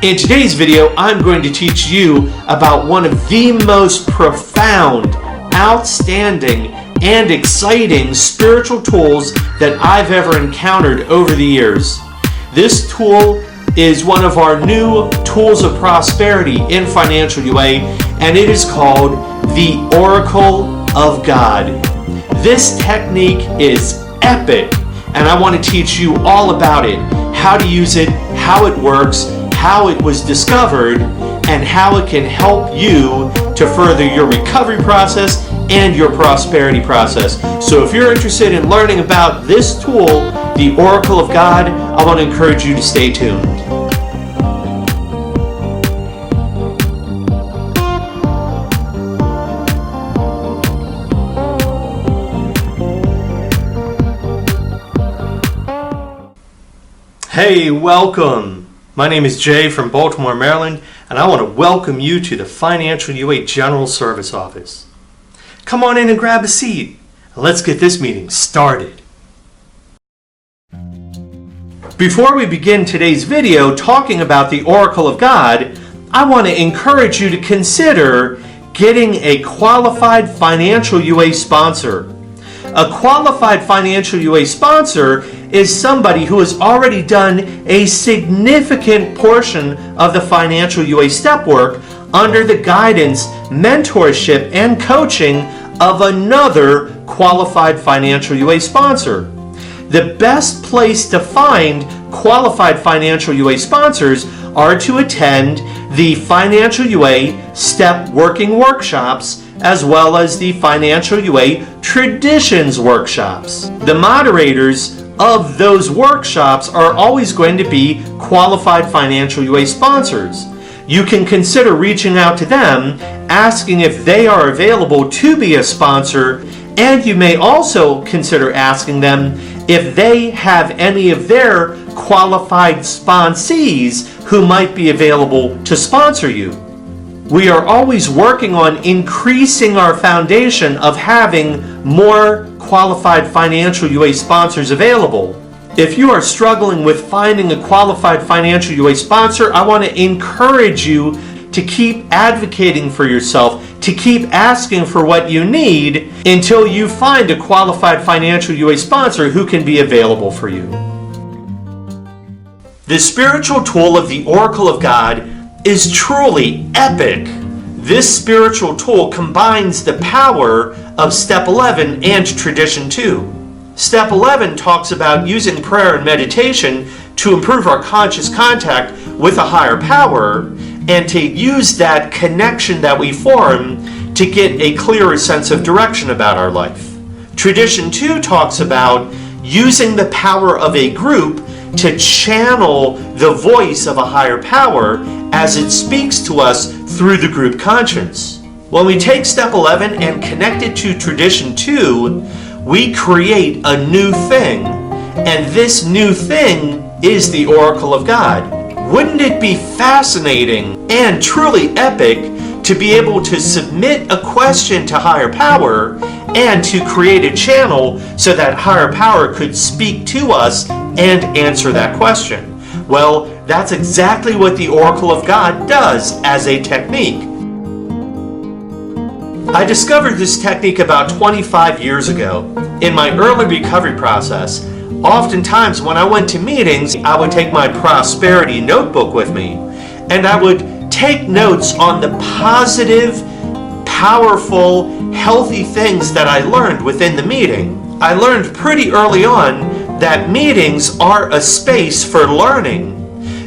In today's video, I'm going to teach you about one of the most profound, outstanding, and exciting spiritual tools that I've ever encountered over the years. This tool is one of our new tools of prosperity in Financial UA, and it is called the Oracle of God. This technique is epic, and I want to teach you all about it, how to use it, how it works, how it was discovered, and how it can help you to further your recovery process and your prosperity process. So if you're interested in learning about this tool, the Oracle of God, I want to encourage you to stay tuned. Hey, welcome. My name is Jay from Baltimore, Maryland, and I want to welcome you to the Financial UA General Service Office. Come on in and grab a seat, and let's get this meeting started. Before we begin today's video talking about the Oracle of God, I want to encourage you to consider getting a qualified Financial UA sponsor. A qualified Financial UA sponsor is somebody who has already done a significant portion of the Financial UA step work under the guidance, mentorship, and coaching of another qualified Financial UA sponsor. The best place to find qualified Financial UA sponsors are to attend the Financial UA Step Working Workshops as well as the Financial UA Traditions Workshops. The moderators of those workshops are always going to be qualified Financial UA sponsors. You can consider reaching out to them, asking if they are available to be a sponsor, and you may also consider asking them if they have any of their qualified sponsees who might be available to sponsor you. We are always working on increasing our foundation of having more qualified Financial UA sponsors available. If you are struggling with finding a qualified Financial UA sponsor, I want to encourage you to keep advocating for yourself, to keep asking for what you need until you find a qualified Financial UA sponsor who can be available for you. The spiritual tool of the Oracle of God is truly epic. This spiritual tool combines the power of Step 11 and Tradition 2. Step 11 talks about using prayer and meditation to improve our conscious contact with a higher power and to use that connection that we form to get a clearer sense of direction about our life. Tradition 2 talks about using the power of a group to channel the voice of a higher power as it speaks to us through the group conscience. When we take Step 11 and connect it to Tradition 2, we create a new thing, and this new thing is the Oracle of God. Wouldn't it be fascinating and truly epic to be able to submit a question to higher power and to create a channel so that higher power could speak to us and answer that question? Well, that's exactly what the Oracle of God does as a technique. I discovered this technique about 25 years ago. In my early recovery process, oftentimes when I went to meetings, I would take my prosperity notebook with me, and I would take notes on the positive, powerful, healthy things that I learned within the meeting. I learned pretty early on that meetings are a space for learning.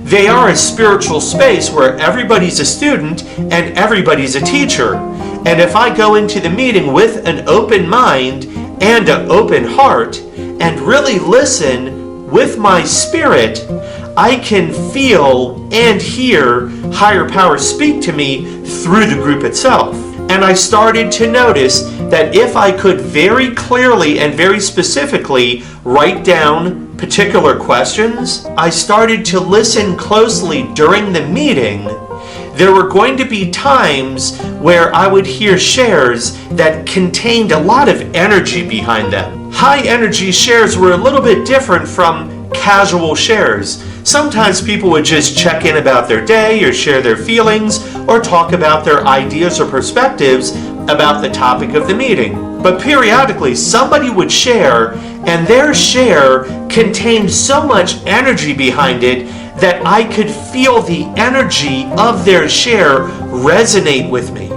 They are a spiritual space where everybody's a student and everybody's a teacher. And if I go into the meeting with an open mind and an open heart and really listen with my spirit, I can feel and hear higher power speak to me through the group itself. And I started to notice that if I could very clearly and very specifically write down particular questions, I started to listen closely during the meeting. There were going to be times where I would hear shares that contained a lot of energy behind them. High energy shares were a little bit different from casual shares. Sometimes people would just check in about their day or share their feelings or talk about their ideas or perspectives about the topic of the meeting. But periodically, somebody would share, and their share contained so much energy behind it that I could feel the energy of their share resonate with me.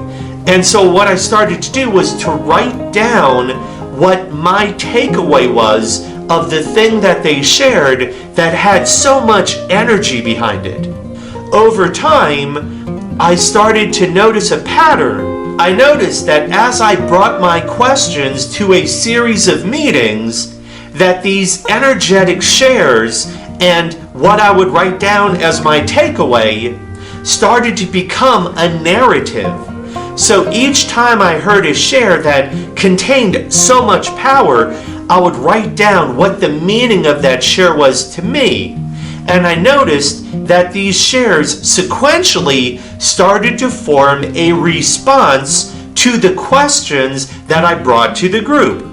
And so what I started to do was to write down what my takeaway was of the thing that they shared that had so much energy behind it. Over time, I started to notice a pattern. I noticed that as I brought my questions to a series of meetings, that these energetic shares and what I would write down as my takeaway started to become a narrative. So each time I heard a share that contained so much power, I would write down what the meaning of that share was to me. And I noticed that these shares sequentially started to form a response to the questions that I brought to the group.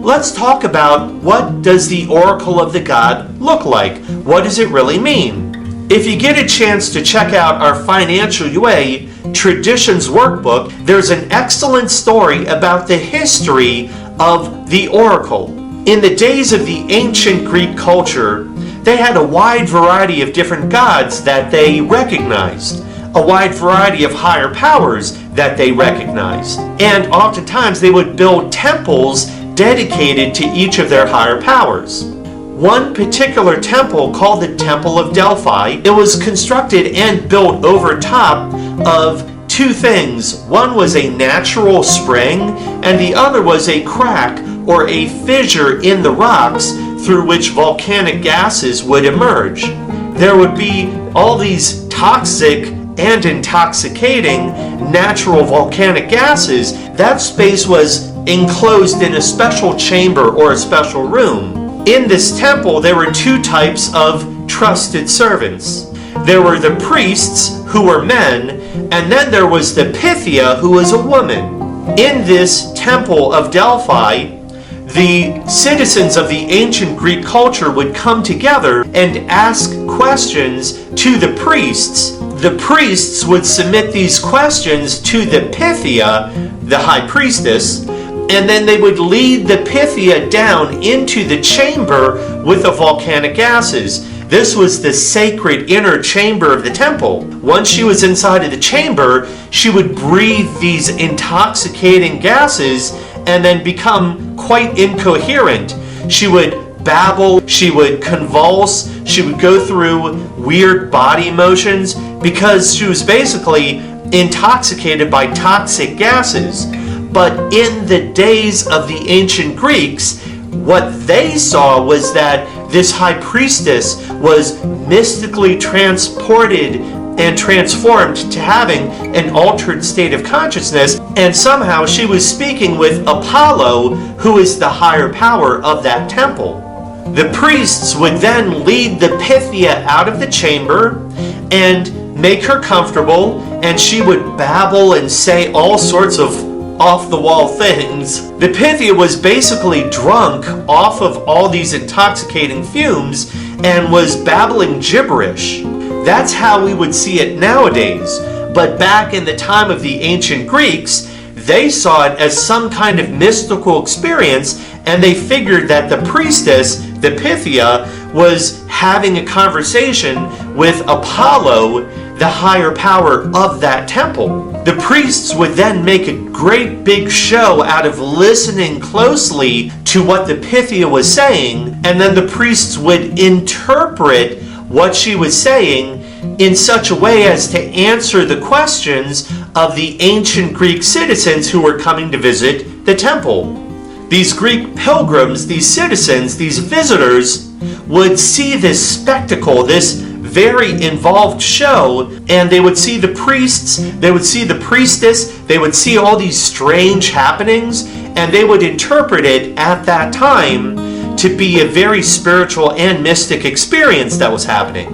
Let's talk about what does the oracle of the God look like? What does it really mean? If you get a chance to check out our Financial UA Traditions Workbook, there's an excellent story about the history of the oracle. In the days of the ancient Greek culture, they had a wide variety of different gods that they recognized, a wide variety of higher powers that they recognized. And oftentimes they would build temples dedicated to each of their higher powers. One particular temple called the Temple of DELPHI, it was constructed and built over top of two things. One was a natural spring, and the other was a crack or a fissure in the rocks through which volcanic gases would emerge. There would be all these toxic and intoxicating natural volcanic gases. That space was enclosed in a special chamber or a special room. In this temple, there were two types of trusted servants. There were the priests, who were men, and then there was the Pythia, who was a woman. In this Temple of Delphi, the citizens of the ancient Greek culture would come together and ask questions to the priests. The priests would submit these questions to the Pythia, the high priestess, and then they would lead the Pythia down into the chamber with the volcanic gases. This was the sacred inner chamber of the temple. Once she was inside of the chamber, she would breathe these intoxicating gases and then become quite incoherent. She would babble, she would convulse, she would go through weird body motions because she was basically intoxicated by toxic gases. But in the days of the ancient Greeks, what they saw was that this high priestess was mystically transported and transformed to having an altered state of consciousness, and somehow she was speaking with Apollo, who is the higher power of that temple. The priests would then lead the Pythia out of the chamber and make her comfortable, and she would babble and say all sorts of off-the-wall things. The Pythia was basically drunk off of all these intoxicating fumes and was babbling gibberish. That's how we would see it nowadays. But back in the time of the ancient Greeks, they saw it as some kind of mystical experience, and they figured that the priestess, the Pythia, was having a conversation with Apollo, the higher power of that temple. The priests would then make a great big show out of listening closely to what the Pythia was saying, and then the priests would interpret what she was saying in such a way as to answer the questions of the ancient Greek citizens who were coming to visit the temple. These Greek pilgrims, these citizens, these visitors would see this spectacle, this very involved show, and they would see the priests, they would see the priestess, they would see all these strange happenings, and they would interpret it at that time to be a very spiritual and mystic experience that was happening.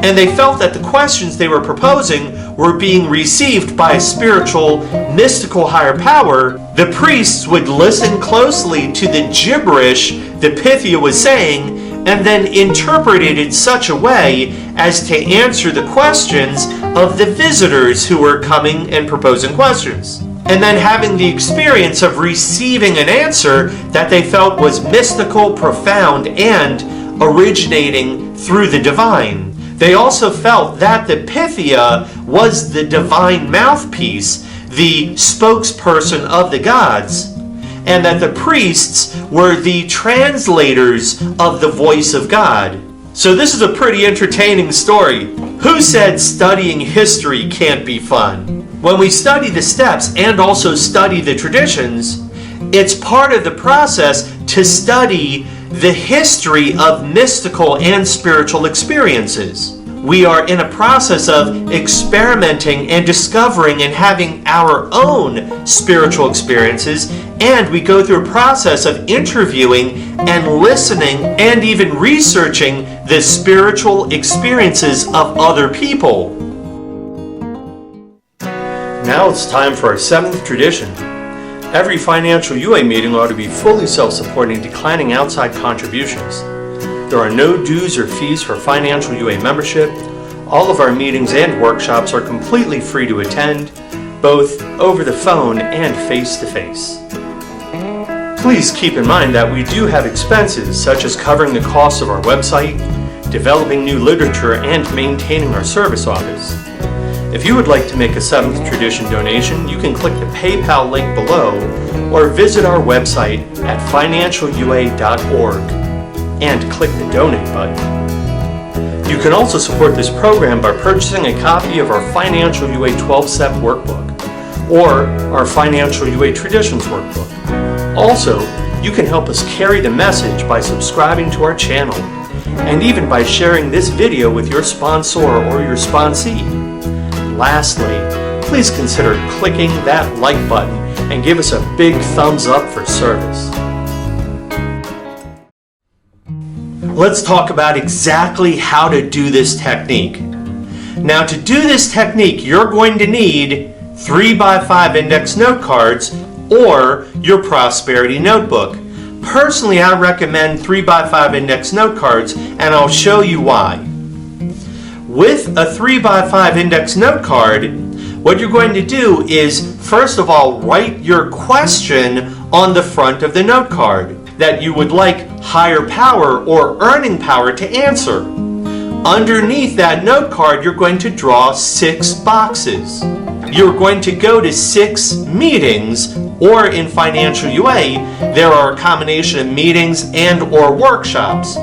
And they felt that the questions they were proposing were being received by a spiritual, mystical higher power. The priests would listen closely to the gibberish the Pythia was saying, and then interpret it in such a way as to answer the questions of the visitors who were coming and proposing questions. And then having the experience of receiving an answer that they felt was mystical, profound, and originating through the divine. They also felt that the Pythia was the divine mouthpiece, the spokesperson of the gods, and that the priests were the translators of the voice of God. So this is a pretty entertaining story. Who said studying history can't be fun? When we study the steps and also study the traditions, it's part of the process to study the history of mystical and spiritual experiences. We are in a process of experimenting and discovering and having our own spiritual experiences, and we go through a process of interviewing and listening and even researching the spiritual experiences of other people. Now it's time for our 7th tradition. Every financial UA meeting ought to be fully self-supporting, declining outside contributions. There are no dues or fees for financial UA membership. All of our meetings and workshops are completely free to attend, both over the phone and face-to-face. Please keep in mind that we do have expenses such as covering the costs of our website, developing new literature, and maintaining our service office. If you would like to make a 7th tradition donation, you can click the PayPal link below or visit our website at financialua.org. and click the donate button. You can also support this program by purchasing a copy of our Financial UA 12-Step Workbook or our Financial UA Traditions Workbook. Also, you can help us carry the message by subscribing to our channel and even by sharing this video with your sponsor or your sponsee. Lastly, please consider clicking that like button and give us a big thumbs up for service. Let's talk about exactly how to do this technique. Now, to do this technique, you're going to need 3x5 index note cards or your Prosperity Notebook. Personally, I recommend 3x5 index note cards, and I'll show you why. With a 3x5 index note card, what you're going to do is, first of all, write your question on the front of the note card that you would like higher power or earning power to answer. Underneath that note card, you're going to draw 6 boxes. You're going to go to 6 meetings, or in Financial UA, there are a combination of meetings and or workshops.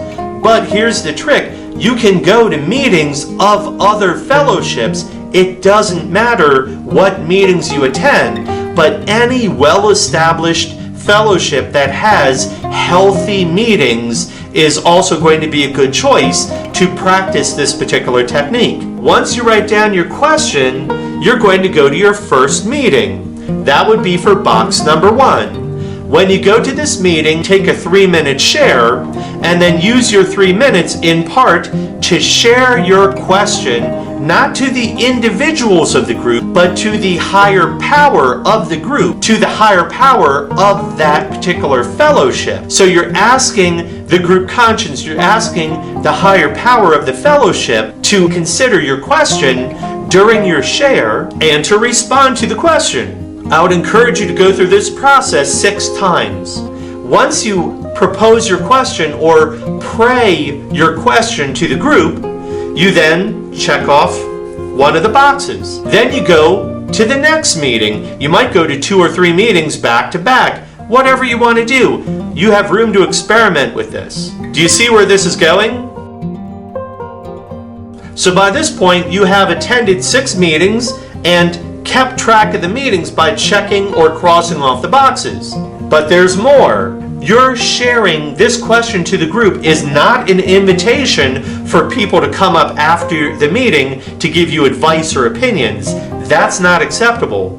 But here's the trick. You can go to meetings of other fellowships. It doesn't matter what meetings you attend, but any well-established fellowship that has healthy meetings is also going to be a good choice to practice this particular technique. Once you write down your question, you're going to go to your first meeting. That would be for box number 1. When you go to this meeting, take a 3-minute share and then use your 3 minutes in part to share your question not to the individuals of the group, but to the higher power of the group, to the higher power of that particular fellowship. So you're asking the group conscience, you're asking the higher power of the fellowship to consider your question during your share and to respond to the question. I would encourage you to go through this process 6 times. Once you propose your question or pray your question to the group, you then check off one of the boxes. Then you go to the next meeting. You might go to 2 or 3 meetings back to back. Whatever you want to do. You have room to experiment with this. Do you see where this is going? So by this point, you have attended 6 meetings and kept track of the meetings by checking or crossing off the boxes. But there's more. Your sharing this question to the group is not an invitation for people to come up after the meeting to give you advice or opinions. That's not acceptable.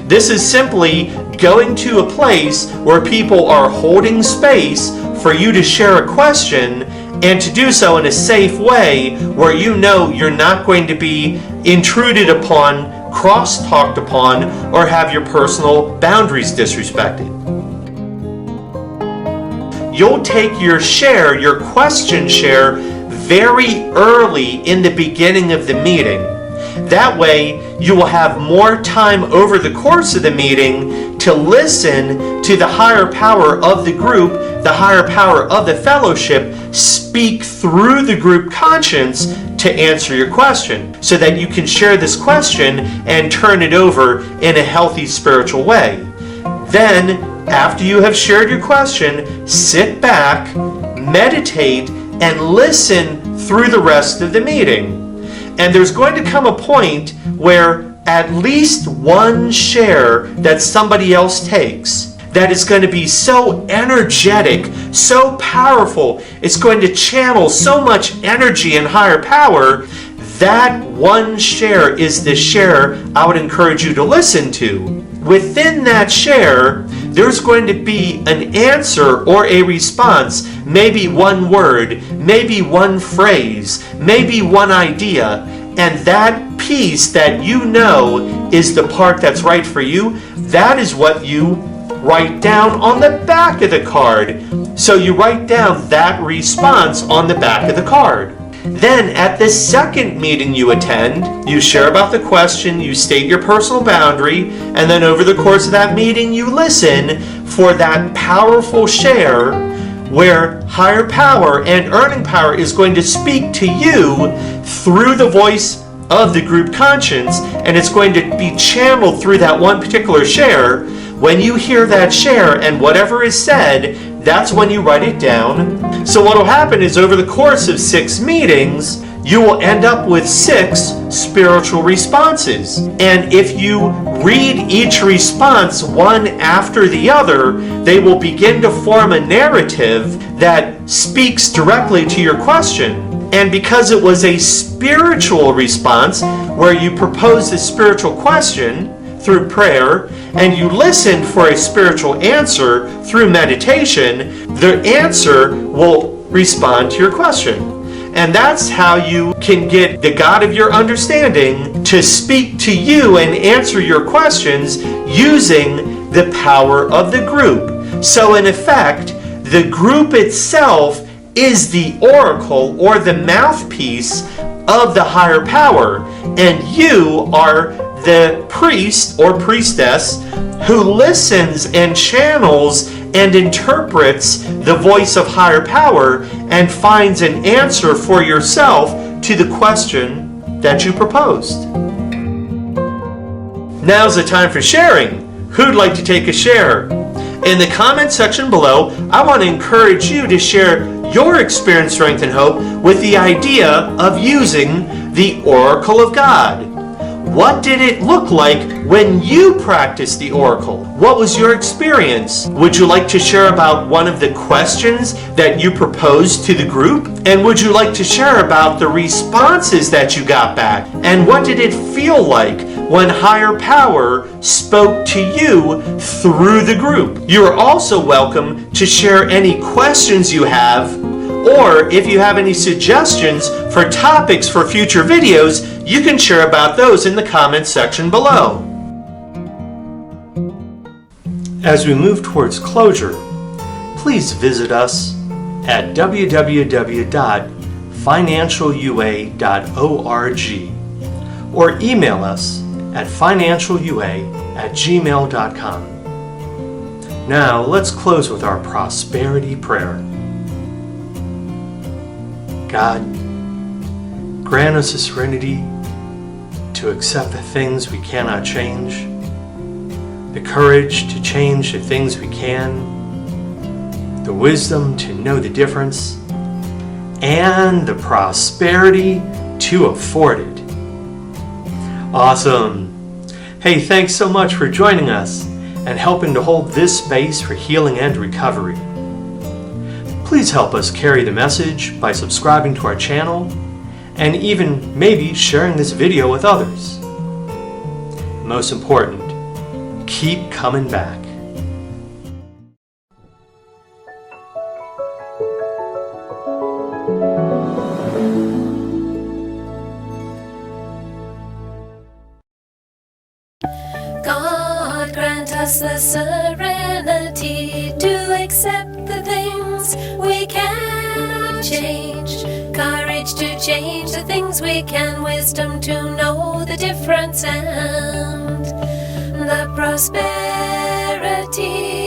This is simply going to a place where people are holding space for you to share a question and to do so in a safe way where you know you're not going to be intruded upon, cross-talked upon, or have your personal boundaries disrespected. you'll take your share, your question share, very early in the beginning of the meeting. That way, you will have more time over the course of the meeting to listen to the higher power of the group, the higher power of the fellowship, speak through the group conscience to answer your question, so that you can share this question and turn it over in a healthy spiritual way. Then, after you have shared your question, sit back, meditate, and listen through the rest of the meeting. And there's going to come a point where at least one share that somebody else takes that is going to be so energetic, so powerful, it's going to channel so much energy and higher power. That one share is the share I would encourage you to listen to. Within that share, there's going to be an answer or a response, maybe one word, maybe one phrase, maybe one idea, and that piece that you know is the part that's right for you, that is what you write down on the back of the card. So you write down that response on the back of the card. Then at the second meeting you attend, you share about the question, you state your personal boundary, and then over the course of that meeting you listen for that powerful share where higher power and earning power is going to speak to you through the voice of the group conscience, and it's going to be channeled through that one particular share. When you hear that share and whatever is said, that's when you write it down. So what will happen is over the course of 6 meetings, you will end up with 6 spiritual responses. And if you read each response one after the other, they will begin to form a narrative that speaks directly to your question. And because it was a spiritual response where you proposed a spiritual question through prayer, and you listen for a spiritual answer through meditation, the answer will respond to your question. And that's how you can get the God of your understanding to speak to you and answer your questions using the power of the group. So in effect, the group itself is the oracle or the mouthpiece of the higher power, and you are the priest or priestess who listens and channels and interprets the voice of higher power and finds an answer for yourself to the question that you proposed. Now's the time for sharing. Who'd like to take a share? In the comment section below, I want to encourage you to share your experience, strength, and hope with the idea of using the Oracle of God. What did it look like when you practiced the Oracle? What was your experience? Would you like to share about one of the questions that you proposed to the group? And would you like to share about the responses that you got back? And what did it feel like when higher power spoke to you through the group? You are also welcome to share any questions you have, or if you have any suggestions for topics for future videos, you can share about those in the comments section below. As we move towards closure, please visit us at www.financialua.org or email us at financialua@gmail.com. Now let's close with our prosperity prayer. God, grant us the serenity to accept the things we cannot change, the courage to change the things we can, the wisdom to know the difference, and the prosperity to afford it. Awesome! Hey, thanks so much for joining us and helping to hold this space for healing and recovery. Please help us carry the message by subscribing to our channel and even maybe sharing this video with others. Most important, keep coming back. God grant us the serenity to accept the things we cannot change, courage to change the things we can, wisdom to know the difference, and the prosperity